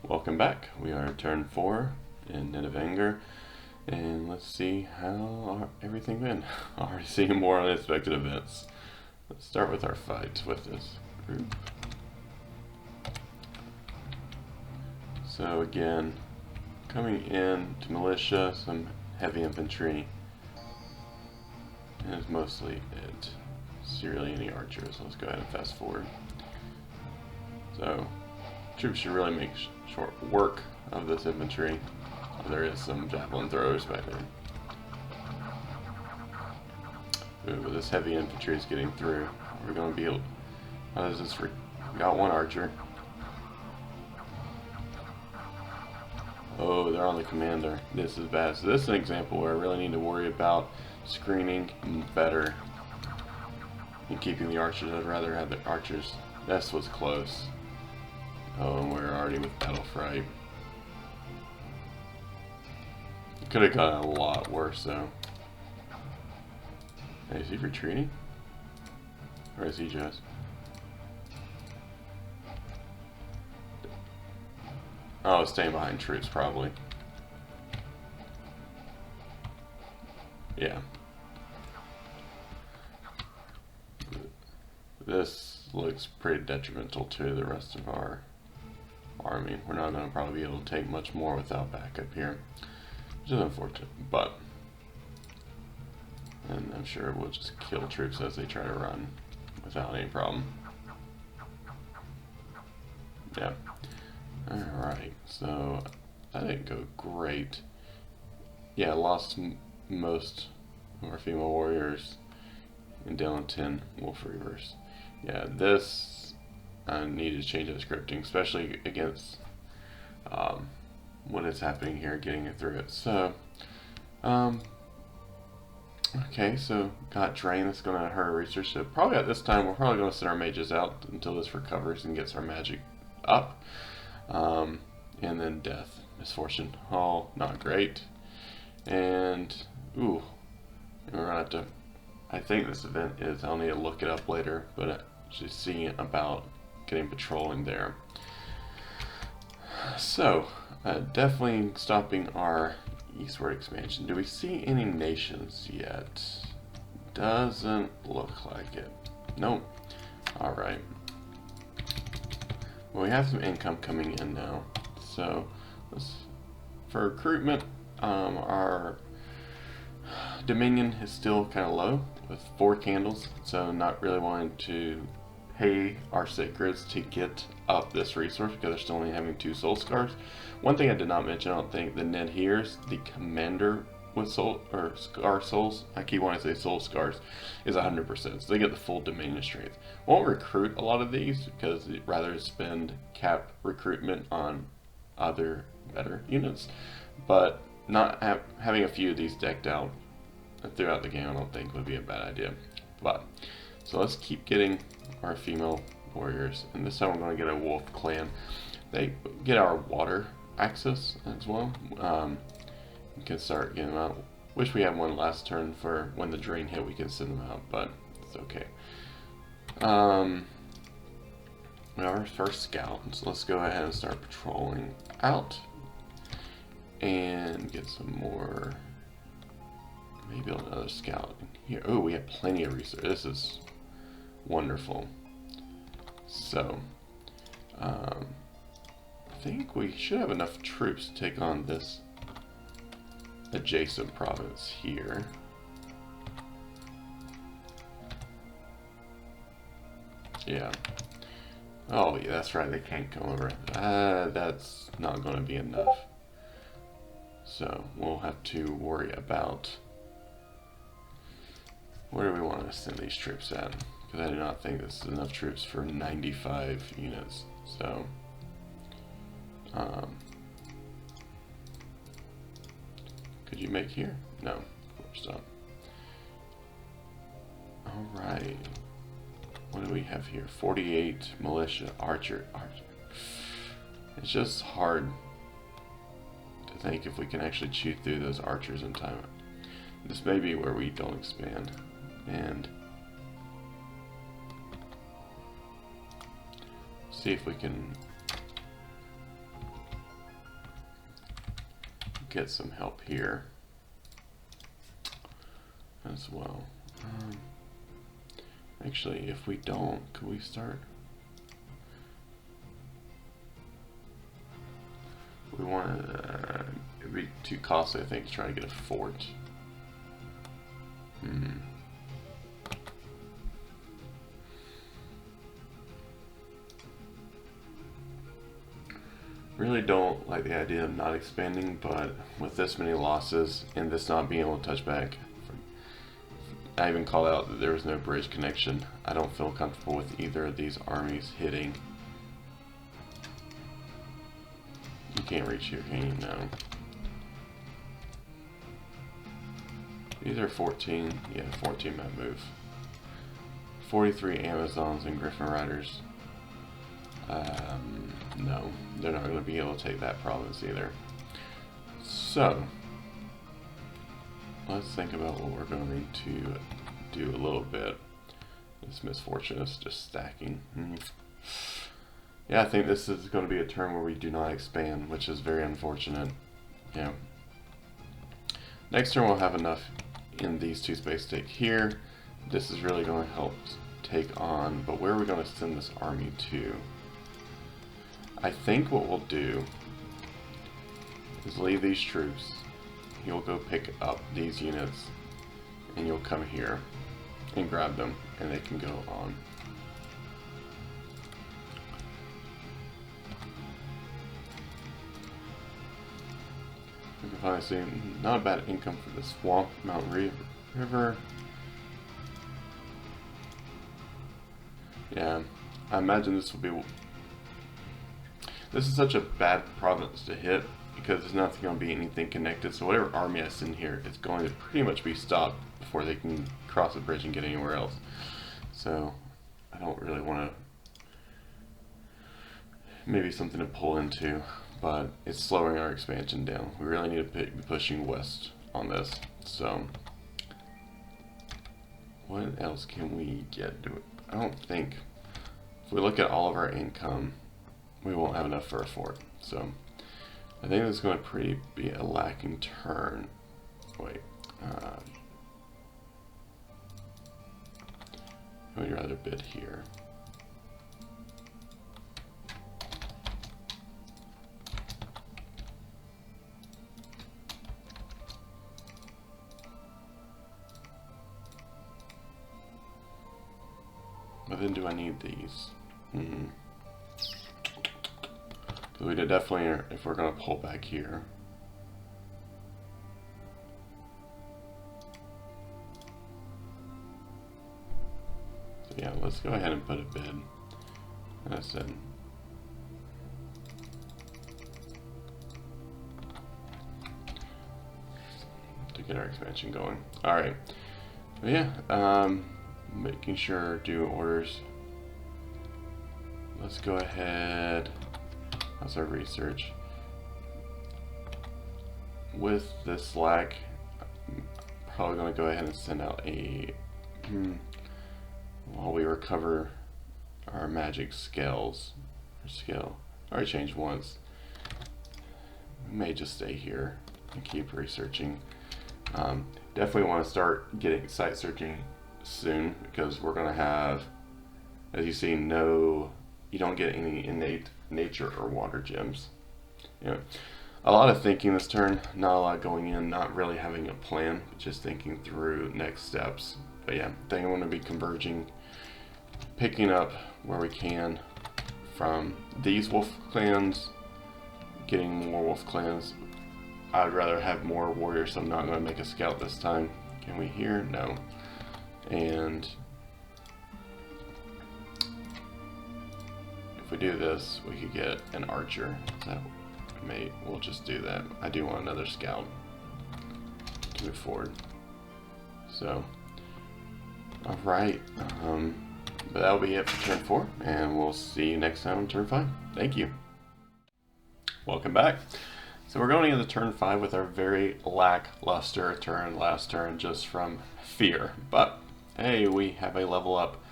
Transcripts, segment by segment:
Welcome back. We are turn 4 in Nidavangr, and let's see how everything been. Already seeing more unexpected events. Let's start with our fight with this group. So again, coming in to militia, some heavy infantry, and it's mostly it. See really any archers. Let's go ahead and fast forward. So troops should really make short work of this infantry. Oh, there is some javelin throwers back there. Ooh, this heavy infantry is getting through. We're going to be able... How does this... We got one archer. Oh, they're on the commander. This is bad. So this is an example where I really need to worry about screening better and keeping the archers. I'd rather have the archers. This was close. Oh, and we're already with battle fright. It could have gotten a lot worse, though. Hey, is he retreating? Or is he just... Oh, staying behind troops, probably. Yeah. This looks pretty detrimental to the rest of our army. We're not going to probably be able to take much more without backup here, which is unfortunate, but and I'm sure we'll just kill troops as they try to run without any problem. Yeah. Alright, so that didn't go great. Yeah, lost most of our female warriors and down 10 wolf reavers. Yeah, this I need to change the scripting, especially against what is happening here, getting it through it. So, okay, so got drain. That's going to hurt our research. So probably at this time, we're probably going to send our mages out until this recovers and gets our magic up. And then death, misfortune. Oh, not great. And, ooh, we're going to have to, I think this event is, I'll need to look it up later, but just seeing about getting patrolling there. So, definitely stopping our eastward expansion. Do we see any nations yet? Doesn't look like it. Nope. Alright. Well, we have some income coming in now. So, for recruitment, our Dominion is still kind of low with 4 candles, so not really wanting to pay our sacreds to get up this resource because they're still only having 2 soul scars. One thing I did not mention, I don't think, the Ned here's the commander with soul or scar souls. I keep wanting to say soul scars is 100%, so they get the full Dominion strength. Won't recruit a lot of these because I'd rather spend cap recruitment on other better units, but not having a few of these decked out throughout the game I don't think would be a bad idea. But so let's keep getting our female warriors, and this time we're going to get a wolf clan. They get our water access as well. We can start getting them out. Wish we had one last turn for when the drain hit we can send them out, but it's okay. Our first scout, so let's go ahead and start patrolling out and get some more, maybe another scout in here. Oh, we have plenty of resources. This is wonderful. So I think we should have enough troops to take on this adjacent province here. Yeah. Oh, yeah, that's right. They can't come over. That's not going to be enough. So we'll have to worry about where do we want to send these troops at? Because I do not think this is enough troops for 95 units. So, could you make here? No, of course not. Alright. What do we have here? 48 militia, archer. It's just hard to think if we can actually chew through those archers in time. This may be where we don't expand. And see if we can get some help here as well. Actually, if we don't, could we start? We want to, it'd be too costly, I think, to try to get a fort. Really don't like the idea of not expanding, but with this many losses and this not being able to touch back, I even called out that there was no bridge connection. I don't feel comfortable with either of these armies hitting. You can't reach here, can you? No. These are 14. Yeah, 14 map move. 43 Amazons and Griffin Riders. No, they're not going to be able to take that province either. So, let's think about what we're going to do a little bit. This misfortune is just stacking. Yeah, I think this is going to be a turn where we do not expand, which is very unfortunate. Yeah. Next turn we'll have enough in these two space take here. This is really going to help take on, but where are we going to send this army to? I think what we'll do is leave these troops. You'll go pick up these units and you'll come here and grab them and they can go on. We can finally see not a bad income for the swamp, Mountain River. Yeah, I imagine this will be. This is such a bad province to hit because there's not going to be anything connected. So whatever army I send here, it's going to pretty much be stopped before they can cross the bridge and get anywhere else. So I don't really want to. Maybe something to pull into, but it's slowing our expansion down. We really need to be pushing west on this. So what else can we get to it? I don't think. If we look at all of our income, we won't have enough for a fort. So I think this is going to be a lacking turn. Wait. I would rather bid here. But then do I need these? We did definitely, if we're going to pull back here. So yeah, let's go ahead and put a bid. That's it. To get our expansion going. Alright. But yeah, making sure do orders. Let's go ahead. How's our research? With this slack, I'm probably going to go ahead and send out a while we recover our magic scales. Or skill. I already changed once. We may just stay here and keep researching. Definitely want to start getting site searching soon because we're going to have, as you see, you don't get any innate nature or water gems. You know, a lot of thinking this turn, not a lot going in, not really having a plan, but just thinking through next steps. But yeah, I think I want to be converging, picking up where we can from these wolf clans, getting more wolf clans. I'd rather have more warriors, so I'm not going to make a scout this time. Can we hear? No. And if we do this, we could get an archer. So we'll just do that. I do want another scout to move forward. So, alright. But that'll be it for turn 4, and we'll see you next time on turn 5. Thank you. Welcome back. So we're going into turn 5 with our very lackluster turn last turn just from fear. But hey, we have a level up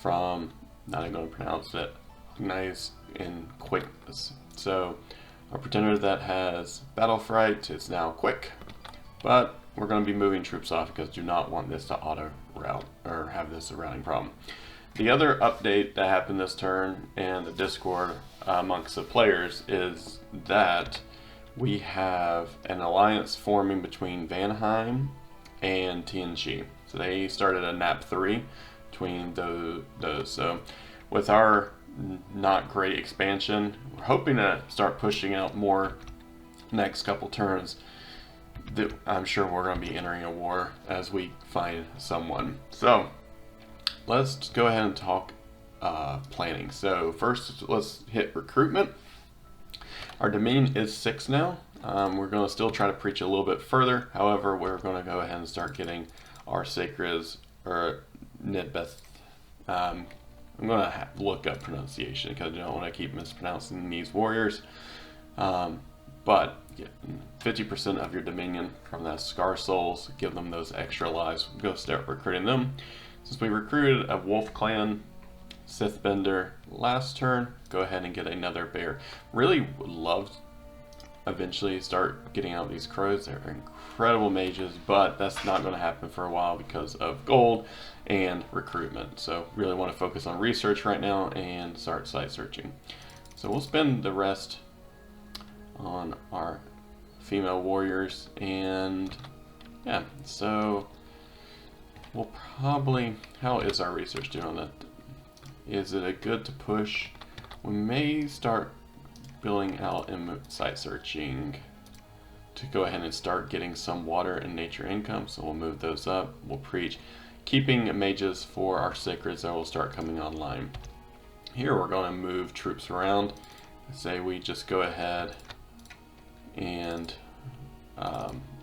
from, not even going to pronounce it, nice and quickness. So Our pretender that has battle fright is now quick, but we're going to be moving troops off because do not want this to auto route or have this a routing problem. The other update that happened this turn in the Discord amongst the players is that we have an alliance forming between Vanheim and Ch'i. So they started a NAP 3 between those. So with our not great expansion, we're hoping to start pushing out more next couple turns. I'm sure we're going to be entering a war as we find someone. So let's go ahead and talk planning. So first, let's hit recruitment. Our domain is 6 now. We're going to still try to preach a little bit further. However, we're going to go ahead and start getting our sacreds or Nidbeth. I'm going to look up pronunciation because I don't want to keep mispronouncing these warriors. But 50% of your dominion from that Scar Souls, give them those extra lives. Go start recruiting them. Since we recruited a Wolf Clan Sith Bender last turn, go ahead and get another bear. Really would love to eventually start getting out these crows. They're incredible mages, but that's not going to happen for a while because of gold and recruitment. So really want to focus on research right now and start site searching. So we'll spend the rest on our female warriors, and yeah, so we'll probably, how is our research doing on that? Is it a good to push? We may start building out and site searching to go ahead and start getting some water and nature income, so we'll move those up. We'll preach keeping mages for our sacreds that will start coming online. Here we're going to move troops around. Say we just go ahead and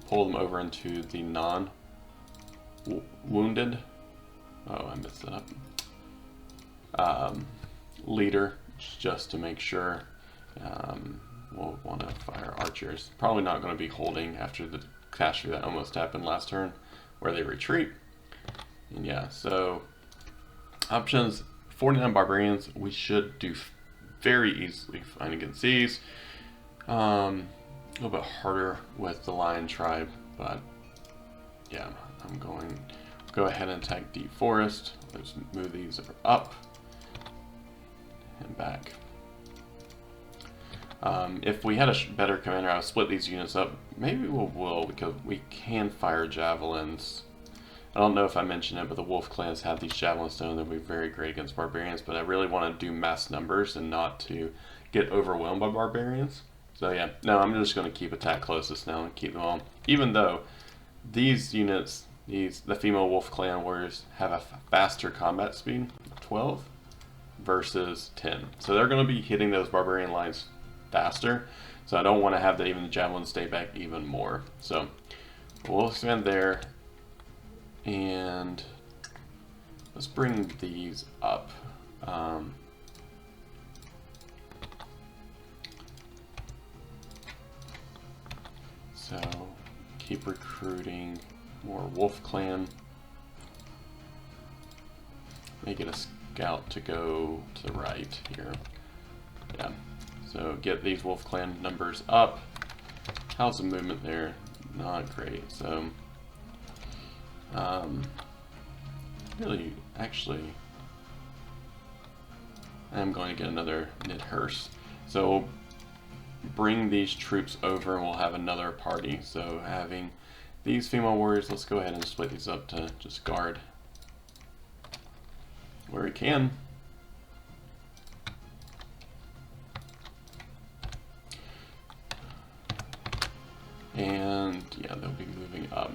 pull them over into the non-wounded, oh I messed that up, leader, just to make sure. We'll want to fire archers. Probably not going to be holding after the catastrophe that almost happened last turn where they retreat. And yeah, so options, 49 barbarians, we should do very easily fight against these. A little bit harder with the lion tribe, but yeah, I'm going to go ahead and attack deep forest. Let's move these up and back. If we had a better commander, I would split these units up. Maybe we will, because we can fire javelins. I don't know if I mentioned it, but the wolf clans have these javelin stone that would be very great against barbarians, but I really want to do mass numbers and not to get overwhelmed by barbarians. So yeah, no, I'm just going to keep attack closest now and keep them on. Even though these units, the female wolf clan warriors, have a faster combat speed of 12 versus 10. So they're going to be hitting those barbarian lines faster. So I don't want to have that even the javelin stay back even more. So we'll expand there. And let's bring these up. So keep recruiting more Wolf Clan. Make it a scout to go to the right here. Yeah. So get these Wolf Clan numbers up. How's the movement there? Not great. So really, actually, I'm going to get another Nidhurst. So bring these troops over and we'll have another party. So having these female warriors, let's go ahead and split these up to just guard where we can. And yeah, they'll be moving up.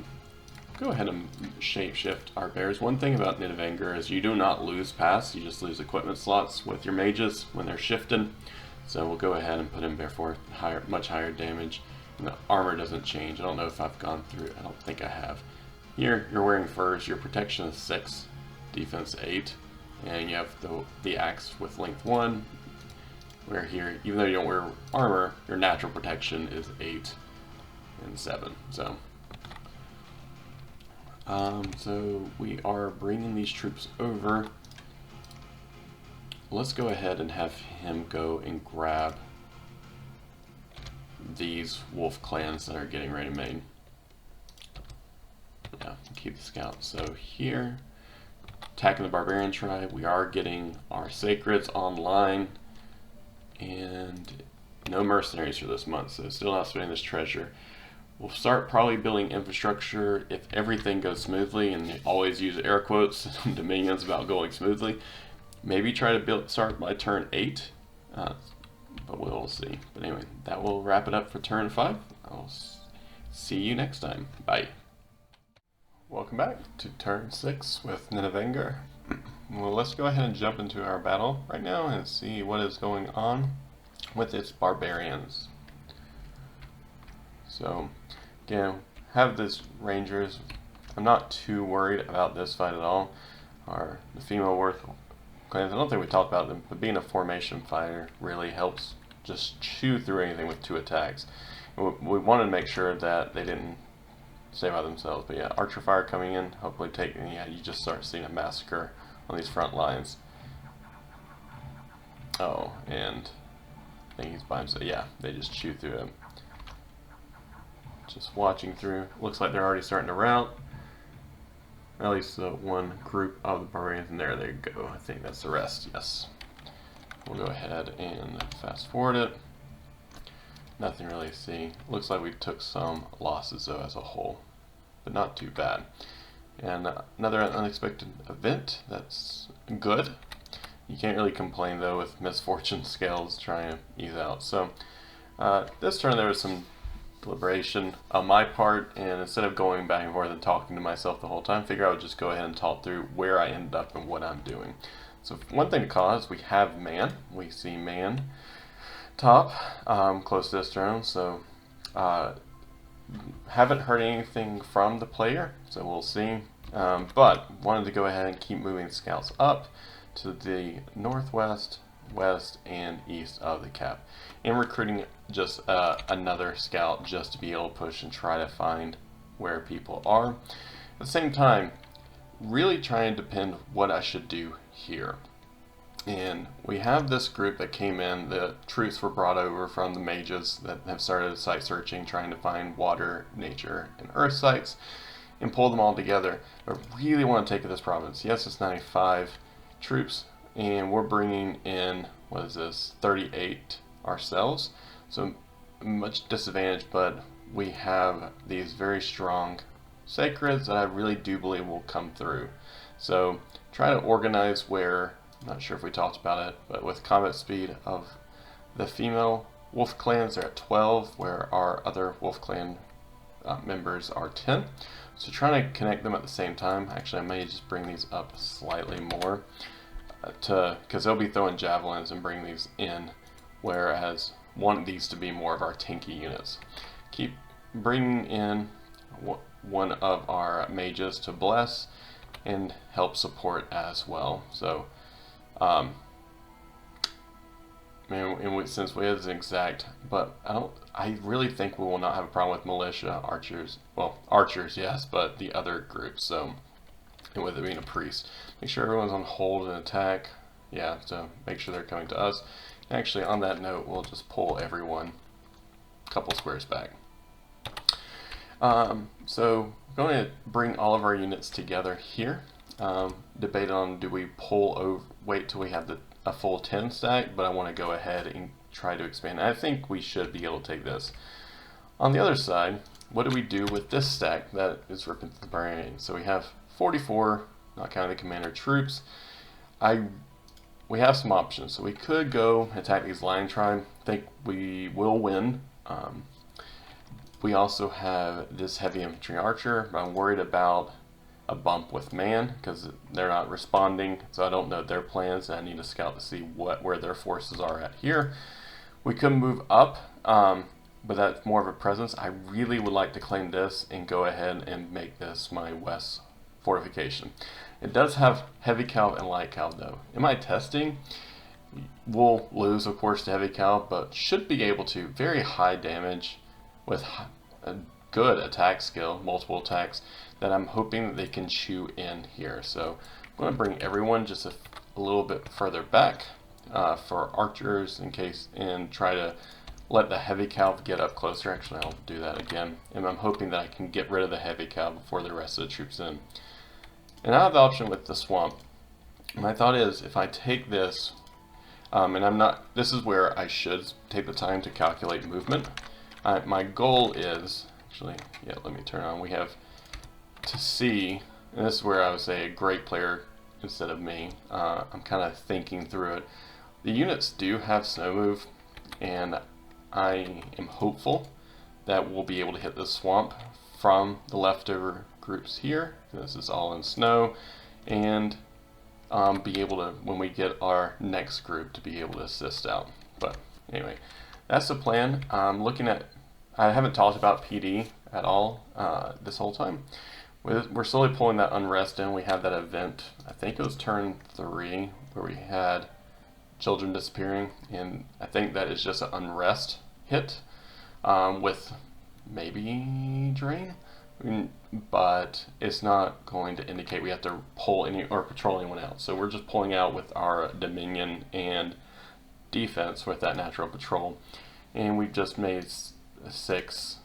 Go ahead and shapeshift our bears. One thing about Nidavangr is you do not lose pass, you just lose equipment slots with your mages when they're shifted. So we'll go ahead and put in bear for much higher damage. And the armor doesn't change. I don't know if I've gone through it. I don't think I have. Here, you're wearing furs. Your protection is 6, defense 8, and you have the axe with length 1. Where here, even though you don't wear armor, your natural protection is 8 and 7. So we are bringing these troops over. Let's go ahead and have him go and grab these wolf clans that are getting ready made. Yeah, keep the scout. So here, attacking the barbarian tribe, we are getting our sacreds online, and no mercenaries for this month, so still not spending this treasure. We'll start probably building infrastructure if everything goes smoothly, and always use air quotes Dominions about going smoothly. Maybe try to start by turn 8, but we'll see. But anyway, that will wrap it up for turn 5. I'll see you next time. Bye. Welcome back to turn 6 with Nidavangr. Well, let's go ahead and jump into our battle right now and see what is going on with its barbarians. So, again, have this rangers. I'm not too worried about this fight at all. The female worth clans, I don't think we talked about them, but being a formation fighter really helps just chew through anything with 2 attacks. We wanted to make sure that they didn't stay by themselves, but yeah, archer fire coming in, hopefully you just start seeing a massacre on these front lines. Oh, and I think he's by himself. Yeah, they just chew through him. Just watching through. Looks like they're already starting to rout. At least the one group of the barbarians, and there they go. I think that's the rest, yes. We'll go ahead and fast forward it. Nothing really to see. Looks like we took some losses though as a whole, but not too bad. And another unexpected event, that's good. You can't really complain though with misfortune scales trying to ease out. So this turn there was some deliberation on my part, and instead of going back and forth and talking to myself the whole time, figure I would just go ahead and talk through where I ended up and what I'm doing. So one thing to call is we have man. We see man top close to this turn, so haven't heard anything from the player, so we'll see. But wanted to go ahead and keep moving scouts up to the northwest, west, and east of the cap, and recruiting just another scout just to be able to push and try to find where people are. At the same time, really trying to depend what I should do here. And we have this group that came in. The troops were brought over from the mages that have started site searching, trying to find water, nature, and earth sites, and pull them all together. But really want to take this province. Yes, it's 95 troops, and we're bringing in, what is this, 38 ourselves. So much disadvantage, but we have these very strong sacreds that I really do believe will come through. So try to organize where, I'm not sure if we talked about it, but with combat speed of the female wolf clans, they're at 12, where our other wolf clan members are 10. So trying to connect them at the same time. Actually, I may just bring these up slightly more, because they'll be throwing javelins and bring these in, whereas want these to be more of our tanky units. Keep bringing in one of our mages to bless and help support as well. So since we have this exact, but I really think we will not have a problem with militia, archers, well, archers, yes, but the other groups, so, and with it being a priest. Make sure everyone's on hold and attack, yeah, so make sure they're coming to us. Actually, on that note, we'll just pull everyone a couple squares back. So, we're going to bring all of our units together here. Debate on, do we pull over, wait till we have a full 10 stack, but I want to go ahead and try to expand. I think we should be able to take this. On the other side, what do we do with this stack that is ripping through the barbarian? So we have 44, not counting the commander troops. We have some options. So we could go attack these lion tribe. I think we will win. We also have this heavy infantry archer, but I'm worried about a bump with man because they're not responding, so I don't know their plans, and I need a scout to see where their forces are at here. We could move up, but that's more of a presence. I really would like to claim this and go ahead and make this my west fortification. It does have heavy cav and light cav though. In my testing, we'll lose of course to heavy cav, but should be able to very high damage with a good attack skill, multiple attacks, that I'm hoping that they can chew in here. So I'm going to bring everyone just a little bit further back for archers in case, and try to let the heavy cav get up closer. Actually, I'll do that again. And I'm hoping that I can get rid of the heavy cav before the rest of the troops in. And I have the option with the swamp. My thought is, if I take this, this is where I should take the time to calculate movement. My goal is, actually, yeah, let me turn on. We have to see, and this is where I would say a great player instead of me. I'm kind of thinking through it. The units do have snow move, and I am hopeful that we'll be able to hit the swamp from the leftover groups here. This is all in snow, and be able to, when we get our next group, to be able to assist out. But anyway, that's the plan. I haven't talked about PD at all this whole time. We're slowly pulling that unrest in. We had that event, I think it was turn 3, where we had children disappearing, and I think that is just an unrest hit with maybe drain. But it's not going to indicate we have to pull any or patrol anyone out. So we're just pulling out with our Dominion and defense with that natural patrol. And we've just made 6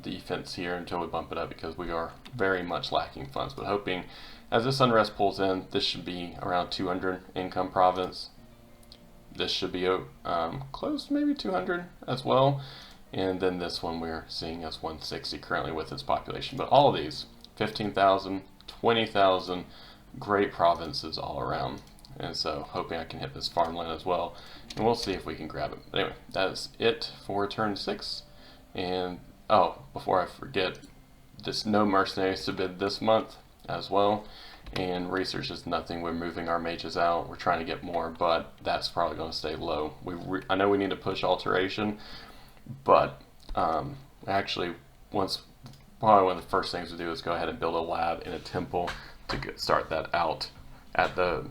defense here until we bump it up, because we are very much lacking funds. But hoping as this unrest pulls in, this should be around 200 income province. This should be close to maybe 200 as well. And then this one we're seeing as 160 currently with its population. But all of these, 15,000, 20,000, great provinces all around. And so hoping I can hit this farmland as well. And we'll see if we can grab it. But anyway, that's it for turn 6. And, oh, before I forget, this no mercenaries to bid this month as well. And research is nothing. We're moving our mages out. We're trying to get more, but that's probably going to stay low. I know we need to push alteration. But actually, probably one of the first things to do is go ahead and build a lab in a temple to start that out at the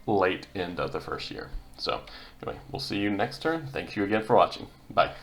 late end of the first year. So anyway, we'll see you next turn. Thank you again for watching. Bye.